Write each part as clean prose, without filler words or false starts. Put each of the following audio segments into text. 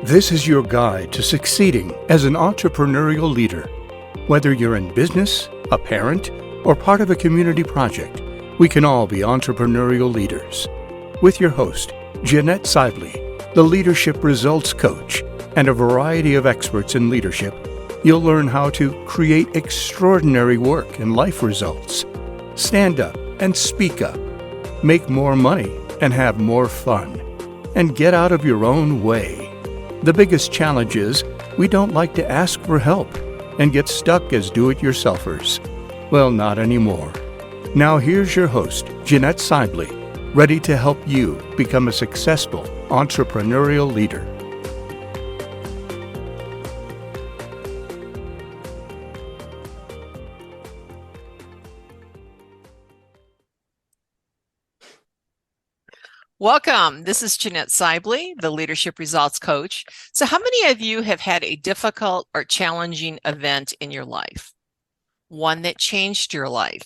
This is your guide to succeeding as an entrepreneurial leader. Whether you're in business, a parent, or part of a community project, we can all be entrepreneurial leaders. With your host, Jeannette Seibly, the Leadership Results Coach, and a variety of experts in leadership, you'll learn how to create extraordinary work and life results, stand up and speak up, make more money and have more fun, and get out of your own way. The biggest challenge is we don't like to ask for help and get stuck as do-it-yourselfers. Well, not anymore. Now here's your host, Jeannette Seibly, ready to help you become a successful entrepreneurial leader. Welcome. This is Jeannette Seibly, the Leadership Results Coach. So how many of you have had a difficult or challenging event in your life? One that changed your life.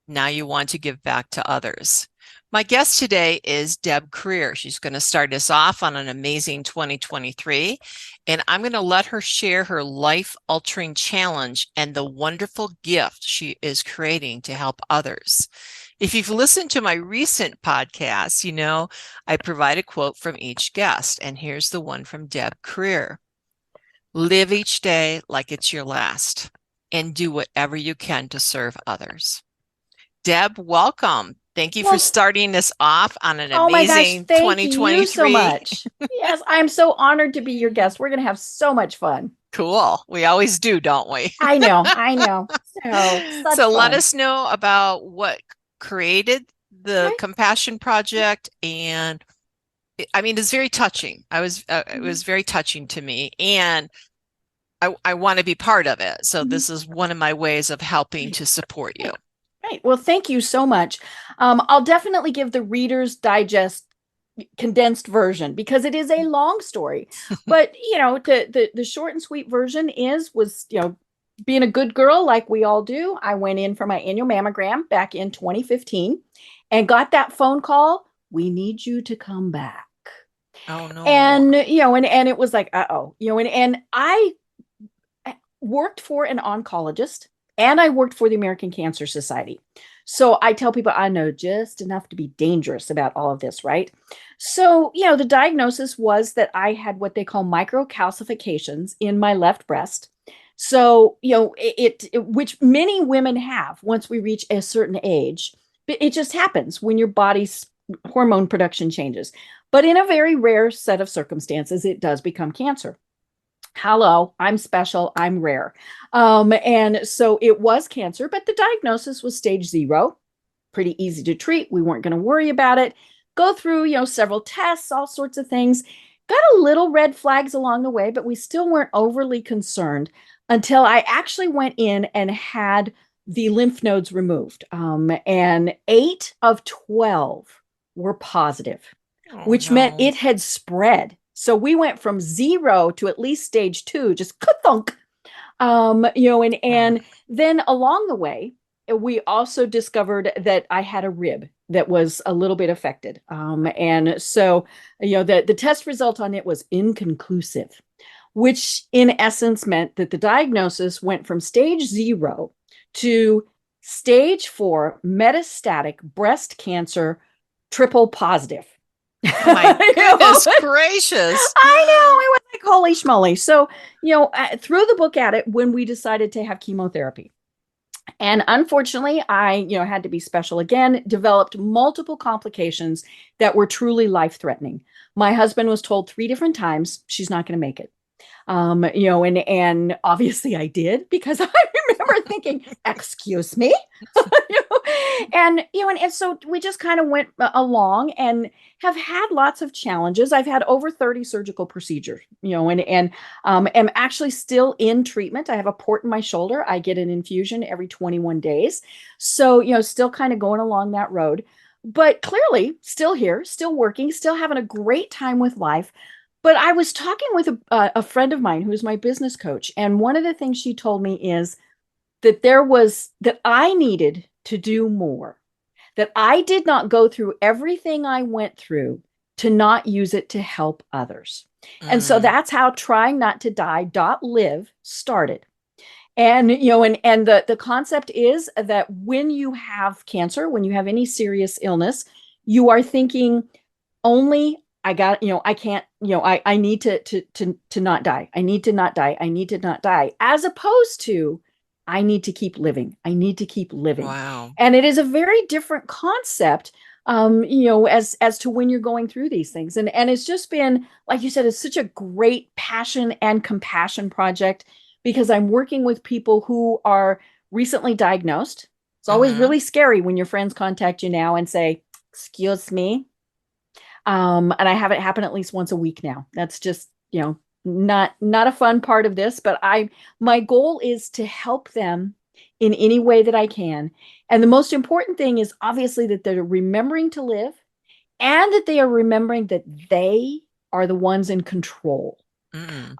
Now you want to give back to others. My guest today is Deb Krier. She's going to start us off on an amazing 2023, and I'm going to let her share her life-altering challenge and the wonderful gift she is creating to help others. If you've listened to my recent podcast, you know I provide a quote from each guest, and here's the one from Deb Krier. Live each day like it's your last, and do whatever you can to serve others. Deb, welcome. Thank you for starting us off on an amazing 2023. Thank you so much. Yes, I'm so honored to be your guest. We're going to have so much fun. Cool. We always do, don't we? I know. So let us know about what created the Compassion Project, and it's very touching. It was very touching to me, and I want to be part of it. So this is one of my ways of helping to support you. Right. Well, thank you so much. I'll definitely give the Reader's Digest condensed version because it is a long story. But the short and sweet version was being a good girl like we all do. I went in for my annual mammogram back in 2015 and got that phone call. We need you to come back. Oh no. And and it was like, and I worked for an oncologist and I worked for the American Cancer Society. So I tell people I know just enough to be dangerous about all of this, right? So, the diagnosis was that I had what they call microcalcifications in my left breast. So, which many women have once we reach a certain age. It just happens when your body's hormone production changes. But in a very rare set of circumstances, it does become cancer. Hello, I'm special, I'm rare. And so it was cancer, but the diagnosis was stage 0. Pretty easy to treat. We weren't going to worry about it. Go through, several tests, all sorts of things. Got a little red flags along the way, but we still weren't overly concerned until I actually went in and had the lymph nodes removed. And 8 of 12 were positive, which meant it had spread. So we went from 0 to at least stage 2, just ka-thunk. And then along the way, we also discovered that I had a rib that was a little bit affected. And so, the test result on it was inconclusive, which in essence meant that the diagnosis went from stage 0 to stage 4 metastatic breast cancer, triple positive. Oh my goodness gracious. I know. It was like, holy schmoly. So, threw the book at it when we decided to have chemotherapy. And unfortunately, I, had to be special again, developed multiple complications that were truly life-threatening. My husband was told 3 different times, she's not going to make it. And obviously I did because I remember thinking, excuse me, and so we just kind of went along and have had lots of challenges. I've had over 30 surgical procedures, and am actually still in treatment. I have a port in my shoulder. I get an infusion every 21 days. So, still kind of going along that road, but clearly still here, still working, still having a great time with life. But I was talking with a friend of mine who is my business coach. And one of the things she told me is that that I needed to do more, that I did not go through everything I went through to not use it to help others. And so Mm. that's how trying not to die.live started. And the concept is that when you have cancer, when you have any serious illness, you are thinking only I can't, I need to not die. I need to not die. I need to not die, as opposed to I need to keep living. I need to keep living. Wow. And it is a very different concept, as to when you're going through these things. And it's just been, like you said, it's such a great passion and compassion project, because I'm working with people who are recently diagnosed. It's always Mhm. really scary when your friends contact you now and say, excuse me. And I have it happen at least once a week now. That's just, not a fun part of this, but my goal is to help them in any way that I can. And the most important thing is obviously that they're remembering to live, and that they are remembering that they are the ones in control. Mm.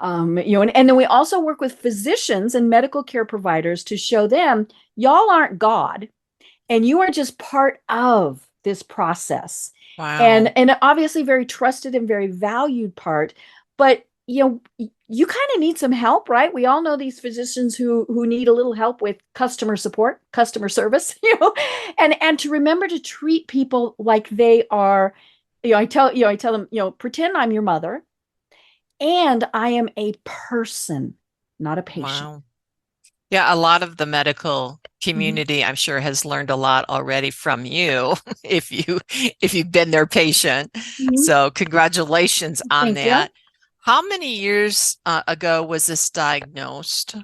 And then we also work with physicians and medical care providers to show them y'all aren't God, and you are just part of this process. Wow. And obviously very trusted and very valued part. But you kind of need some help, right? We all know these physicians who need a little help with customer support, customer service, and to remember to treat people like they are. I tell them, pretend I'm your mother, and I am a person, not a patient. Wow. Yeah, a lot of the medical Mhm. community, I'm sure, has learned a lot already from you if you've been their patient. Mhm. So congratulations on Thank you. that. How many years ago was this diagnosed?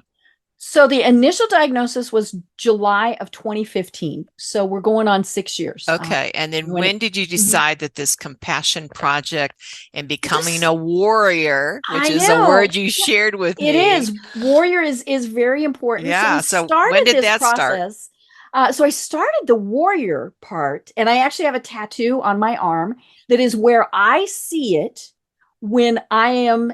So the initial diagnosis was July of 2015. So we're going on 6 years. Okay. And then when did you Mhm. decide that this compassion project and becoming Just- a warrior, which I is a know. word you shared with It me? is. Warrior is very important. Yeah. So we So when started did this that start? process. So I started the warrior part, and I actually have a tattoo on my arm that is where I see it when I am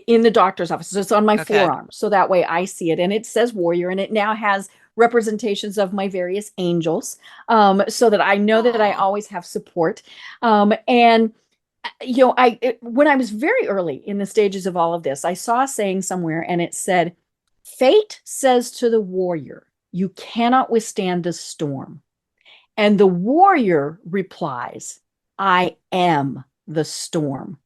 in the doctor's office. So it's on my Okay. forearm. So that way I see it, and it says warrior, and it now has representations of my various angels, so that I know that I Aw. always have support. And when I was very early in the stages of all of this, I saw a saying somewhere, and it said, fate says to the warrior, you cannot withstand the storm. And the warrior replies, I am the storm.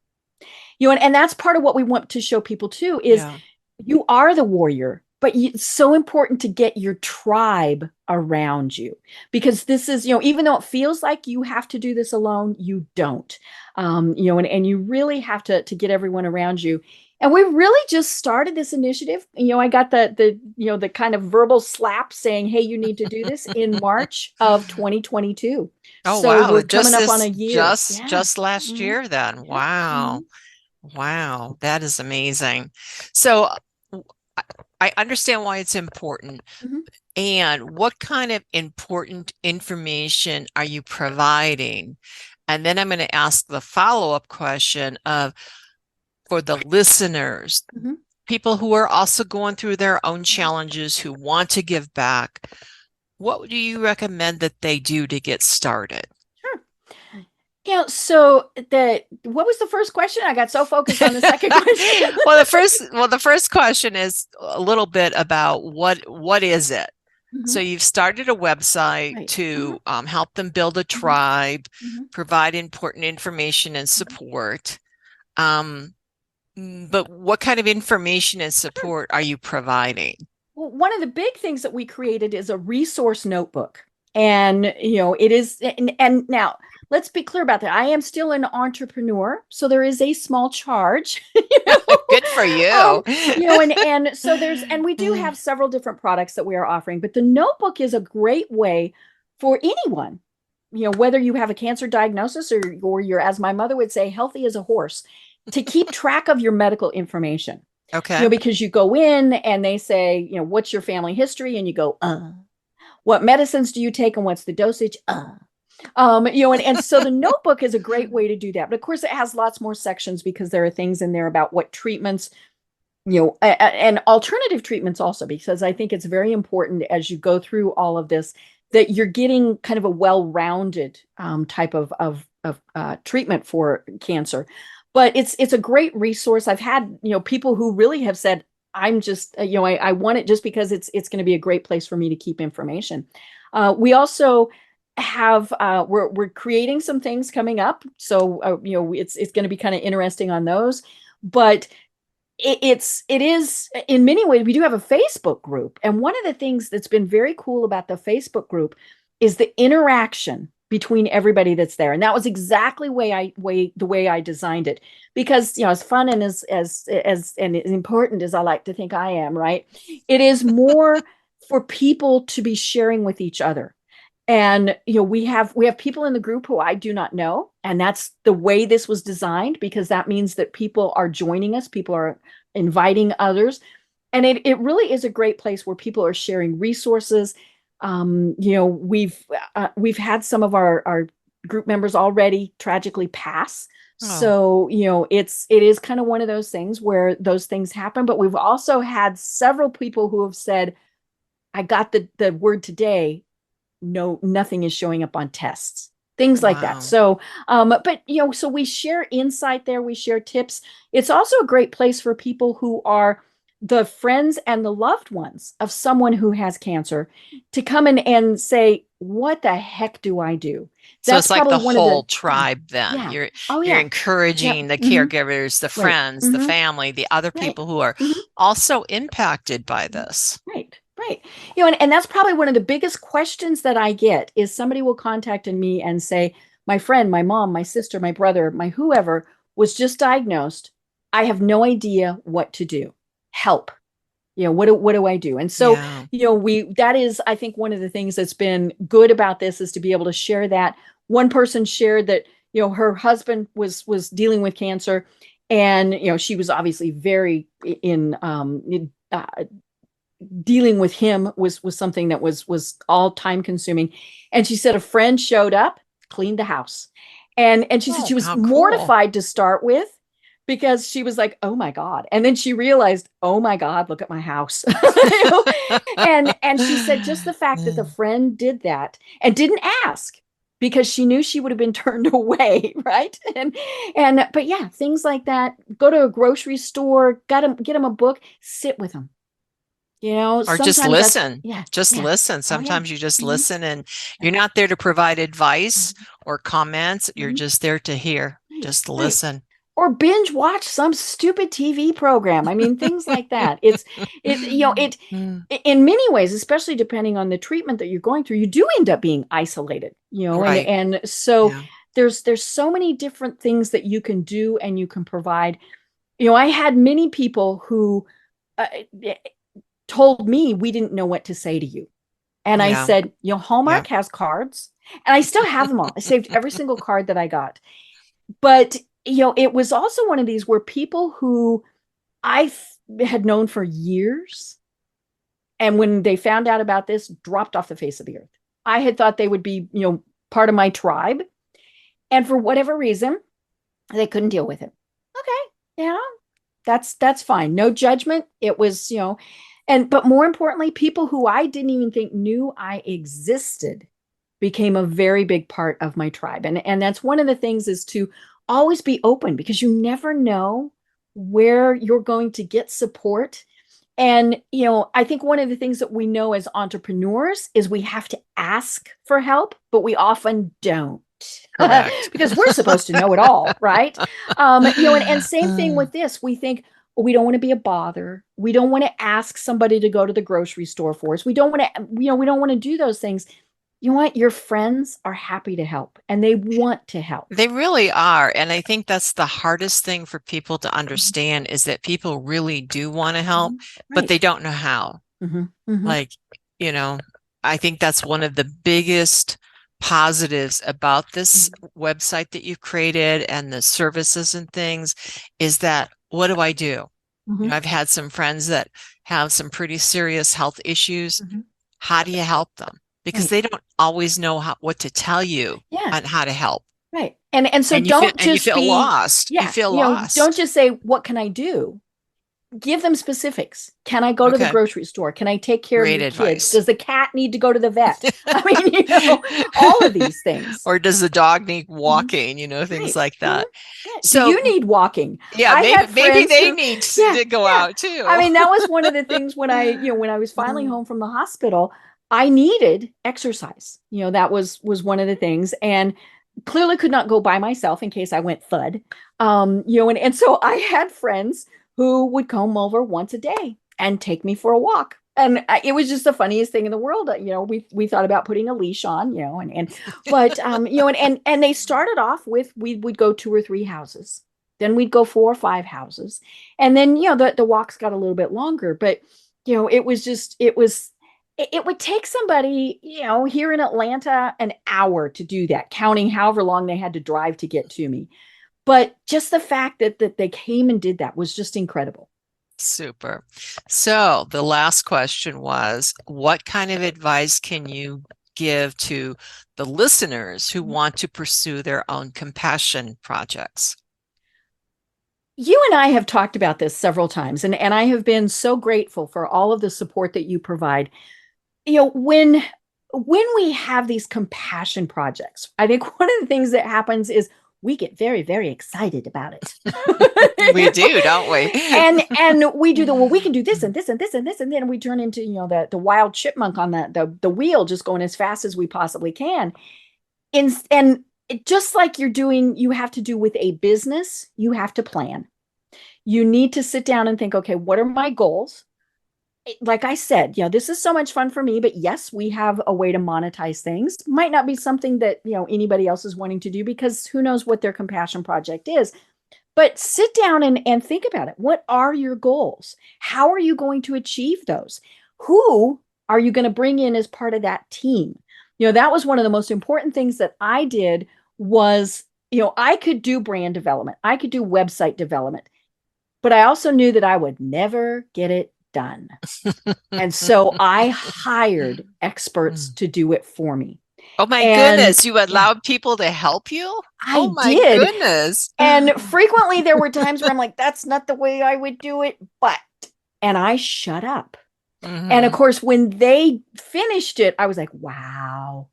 And that's part of what we want to show people too, is Yeah. you are the warrior, but it's so important to get your tribe around you, because this is, even though it feels like you have to do this alone, you don't. And you really have to get everyone around you. And we really just started this initiative. I got the kind of verbal slap saying, hey, you need to do this in March of 2022. Oh, So wow. we're coming up on a year. Yeah. Just last Mhm. year then. Yeah. Wow. Mhm. Wow. That is amazing. So I I understand why it's important. Mhm. And what kind of important information are you providing? And then I'm going to ask the follow-up question of, for the listeners, Mhm. people who are also going through their own challenges, who want to give back, what do you recommend that they do to get started? Sure. So what was the first question? I got so focused on the second question. Well, the first question is a little bit about what is it? So Mhm. you've started a website Right. to help them build a Mhm. tribe, Mhm. provide important information and Mhm. support. But what kind of information and Sure. support are you providing? Well, one of the big things that we created is a resource notebook. And, it is, and now let's be clear about that. I am still an entrepreneur, so there is a small charge. Good for you. And so and we do have several different products that we are offering, but the notebook is a great way for anyone, whether you have a cancer diagnosis, or you're, as my mother would say, healthy as a horse, to keep track of your medical information. Okay. Because you go in and they say, what's your family history? And you go, what medicines do you take, and what's the dosage? And so the notebook is a great way to do that. But of course, it has lots more sections, because there are things in there about what treatments, and alternative treatments also, because I think it's very important as you go through all of this that you're getting kind of a well-rounded type of treatment for cancer. But it's a great resource. I've had, people who really have said, I'm just, I want it just because it's going to be a great place for me to keep information. We also have, we're creating some things coming up. So, it's going to be kind of interesting on those. But it is in many ways, we do have a Facebook group. And one of the things that's been very cool about the Facebook group is the interaction between everybody that's there. And that was exactly the way I designed it, because, as fun and as and as important as I like to think I am, right? It is more for people to be sharing with each other. And, we have people in the group who I do not know. And that's the way this was designed, because that means that people are joining us. People are inviting others. And it really is a great place where people are sharing resources. We've had some of our group members already tragically pass. So, it is kind of one of those things where those things happen. But we've also had several people who have said, I got the word today, no, nothing is showing up on tests, things like that. So, so we share insight there. We share tips. It's also a great place for people who are the friends and the loved ones of someone who has cancer to come in and say, what the heck do I do? That's so it's like the whole tribe then. Yeah. You're encouraging the caregivers, the friends, the family, the other people who are also impacted by this. Right. And that's probably one of the biggest questions that I get is somebody will contact me and say, my friend, my mom, my sister, my brother, my whoever was just diagnosed. I have no idea what to do. Help. What do I do? And so, that is, I think, one of the things that's been good about this is to be able to share that. One person shared that, her husband was dealing with cancer, and, she was obviously very dealing with him was something that was all time consuming. And she said a friend showed up, cleaned the house. And she said she was mortified to start with, because she was like, oh my God. And then she realized, oh my God, look at my house. And she said just the fact that the friend did that and didn't ask, because she knew she would have been turned away. Right. But yeah, things like that. Go to a grocery store, get them a book, sit with them. Or just listen. Listen. Sometimes you just listen, and you're not there to provide advice or comments. You're just there to hear, just listen. Or binge watch some stupid TV program. I mean, things like that. It in many ways, especially depending on the treatment that you're going through, you do end up being isolated, Right. and so there's so many different things that you can do and you can provide. I had many people who told me we didn't know what to say to you. And I said, Hallmark has cards, and I still have them all. I saved every single card that I got. But, it was also one of these where people who I had known for years, and when they found out about this, dropped off the face of the earth. I had thought they would be, part of my tribe. And for whatever reason, they couldn't deal with it. Okay. That's fine. No judgment. It was, but more importantly, people who I didn't even think knew I existed became a very big part of my tribe. And that's one of the things, is to always be open, because you never know where you're going to get support. And, I think one of the things that we know as entrepreneurs is we have to ask for help, but we often don't. Because we're supposed to know it all, right? And same thing with this. We think, we don't want to be a bother. We don't want to ask somebody to go to the grocery store for us. We don't want to, we don't want to do those things. You know what? Your friends are happy to help, and they want to help. They really are. And I think that's the hardest thing for people to understand, is that people really do want to help, but they don't know how. Like, I think that's one of the biggest positives about this website that you've created and the services and things, is that, what do I do? I've had some friends that have some pretty serious health issues. How do you help them? Because they don't always know what to tell you on how to help. Right. And so you feel lost. Yeah, you feel lost. Don't just say, what can I do? give them specifics. Can I go to the Okay. grocery store? Can I take care Great of your advice. kids? Does the cat need to go to the vet? I mean, all of these things. Or does the dog need walking? Things Right. like that. Yeah. Do So you need walking? yeah, I had maybe friends they who, need yeah, to go yeah. out too. I mean, that was one of the things when I was finally home from the hospital, I needed exercise. That was one of the things, and clearly could not go by myself in case I went thud. And so I had friends who would come over once a day and take me for a walk. And it was just the funniest thing in the world. We thought about putting a leash on, and they started off with, we would go 2 or 3 houses. Then we'd go 4 or 5 houses. And then, the walks got a little bit longer, but it would take somebody, here in Atlanta, an hour to do that, counting however long they had to drive to get to me. But just the fact that they came and did that was just incredible. Super. So the last question was, what kind of advice can you give to the listeners who want to pursue their own compassion projects? You and I have talked about this several times, and I have been so grateful for all of the support that you provide. When we have these compassion projects, I think one of the things that happens is we get very, very excited about it. We do, don't we? And we do well, we can do this and this and this and this, and then we turn into, the wild chipmunk on the wheel, just going as fast as we possibly can. And just like you have to do with a business, you have to plan. You need to sit down and think, okay, what are my goals? Like I said, this is so much fun for me, but yes, we have a way to monetize things. Might not be something that, anybody else is wanting to do, because who knows what their compassion project is. But sit down and think about it. What are your goals? How are you going to achieve those? Who are you going to bring in as part of that team? That was one of the most important things that I did was, I could do brand development. I could do website development, but I also knew that I would never get it done. And so I hired experts to do it for me. Oh my goodness, you allowed people to help you? I my did. Goodness. And frequently there were times where I'm like, that's not the way I would do it, and I shut up. And of course, when they finished it, I was like, wow.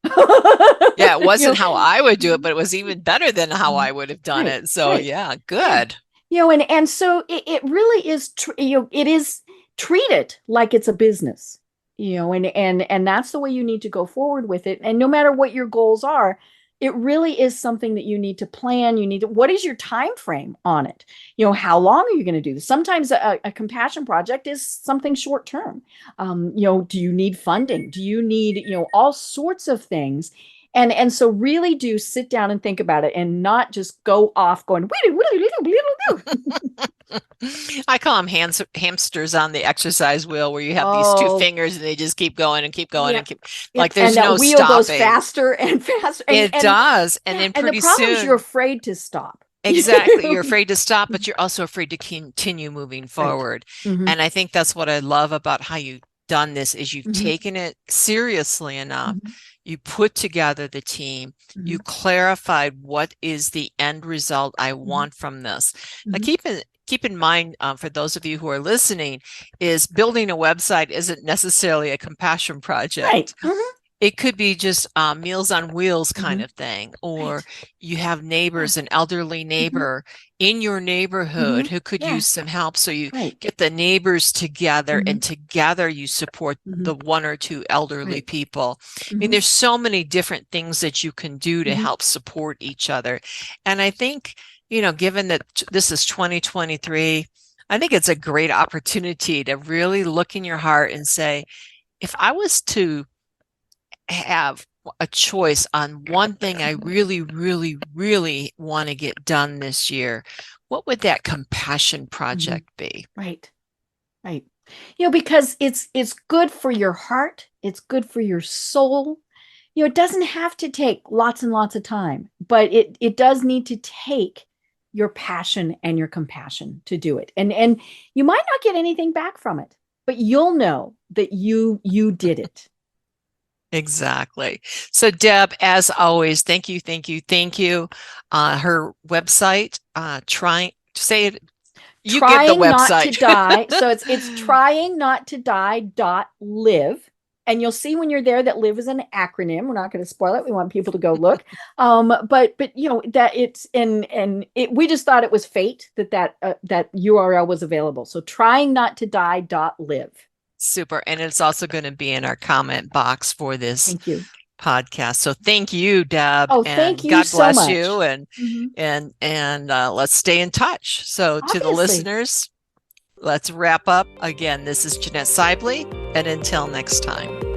Yeah, it wasn't how I would do it, but it was even better than how I would have done it. So yeah, good. And so it really is, it is, treat it like it's a business, and that's the way you need to go forward with it. And no matter what your goals are, it really is something that you need to plan. What is your time frame on it? How long are you going to do this? Sometimes a compassion project is something short term. Do you need funding? Do you need, all sorts of things? And so really do sit down and think about it, and not just go off going, I call them hamsters on the exercise wheel, where you have these 2 fingers and they just keep going and keep going and keep, like there's no stopping. And that wheel goes faster and faster. It does. And then pretty soon. And the problem is you're afraid to stop. Exactly. You're afraid to stop, but you're also afraid to continue moving forward. Right. And I think that's what I love about how you've done this, is you've taken it seriously enough. You put together the team. You clarified what is the end result I want from this. Now, keep in mind, for those of you who are listening, is building a website isn't necessarily a compassion project. Right. It could be just Meals on Wheels kind of thing, or you have neighbors, an elderly neighbor in your neighborhood who could use some help. So you get the neighbors together, and together you support the 1 or 2 elderly people. I mean, there's so many different things that you can do to help support each other. And I think, given that this is 2023, I think it's a great opportunity to really look in your heart and say, if I was to have a choice on one thing I really, really, really want to get done this year, what would that compassion project be? Right. Because it's good for your heart. It's good for your soul. It doesn't have to take lots and lots of time, but it does need to take your passion and your compassion to do it. And you might not get anything back from it, but you'll know that you did it. Exactly. So Deb, as always, thank you. Her website, say it. You get the trying not to website. die. So it's trying not to die.live. And you'll see when you're there that live is an acronym. We're not going to spoil it. We want people to go look. But that it's we just thought it was fate that URL was available. So trying not to die.live. Super. And it's also going to be in our comment box for this Thank you. podcast. So thank you, Deb. Oh, and thank you God so bless much. you. And let's stay in touch. So to the Obviously. listeners, let's wrap up. Again, this is Jeannette Seibly. And until next time.